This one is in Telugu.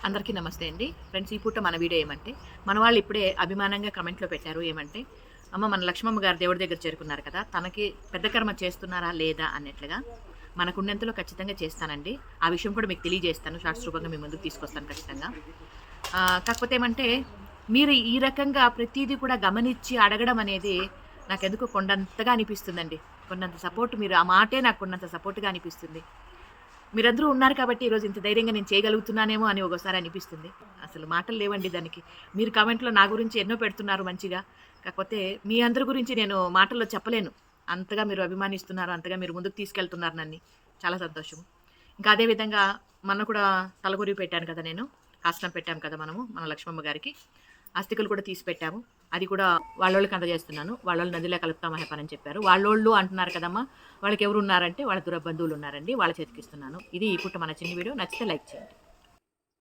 అందరికీ నమస్తే అండి ఫ్రెండ్స్. ఈ పూట మన వీడియో ఏమంటే, మన వాళ్ళు ఇప్పుడే అభిమానంగా కమెంట్లో పెట్టారు ఏమంటే, అమ్మ మన లక్ష్మమ్మ గారు దేవుడి దగ్గర చేరుకున్నారు కదా, తనకి పెద్ద కర్మ చేస్తున్నారా లేదా అన్నట్లుగా. మనకున్నంతలో ఖచ్చితంగా చేస్తానండి. ఆ విషయం కూడా మీకు తెలియజేస్తాను, షార్ట్స్ రూపంగా మీ ముందుకు తీసుకొస్తాను ఖచ్చితంగా. కాకపోతే ఏమంటే, మీరు ఈ రకంగా ప్రతీదీ కూడా గమనించి అడగడం అనేది నాకెందుకో కొండంతగా అనిపిస్తుందండి. కొండంత సపోర్ట్, మీరు ఆ మాటే నాకు కొండంత సపోర్ట్గా అనిపిస్తుంది. మీరందరూ ఉన్నారు కాబట్టి ఈరోజు ఇంత ధైర్యంగా నేను చేయగలుగుతున్నానేమో అని ఒక్కోసారి అనిపిస్తుంది. అసలు మాటలు లేవండి దానికి. మీరు కామెంట్‌లో నా గురించి ఎన్నో పెడుతున్నారు మంచిగా. కాకపోతే మీ అందరి గురించి నేను మాటల్లో చెప్పలేను. అంతగా మీరు అభిమానిస్తున్నారు, అంతగా మీరు ముందుకు తీసుకెళ్తున్నారు నన్ని. చాలా సంతోషం. ఇంకా అదే విధంగా మొన్న కూడా తలకొరివి పెట్టాను కదా నేను. కాస్తం పెట్టాం కదా మనము మన లక్ష్మమ్మ గారికి. అస్థికలు కూడా తీసి పెట్టాము. అది కూడా వాళ్ళోళ్ళకి అందజేస్తున్నాను. వాళ్ళోళ్ళు నదిలో కలుపుతాం మహేపని చెప్పారు. వాళ్ళోళ్ళు అంటున్నారు కదమ్మా! వాళ్ళకెవరున్నారంటే వాళ్ళ దూర బంధువులున్నారండి. వాళ్ళ చేతికిస్తున్నాను. ఇది ఈ పూట మన చిన్న వీడియో. నచ్చితే లైక్ చేయండి.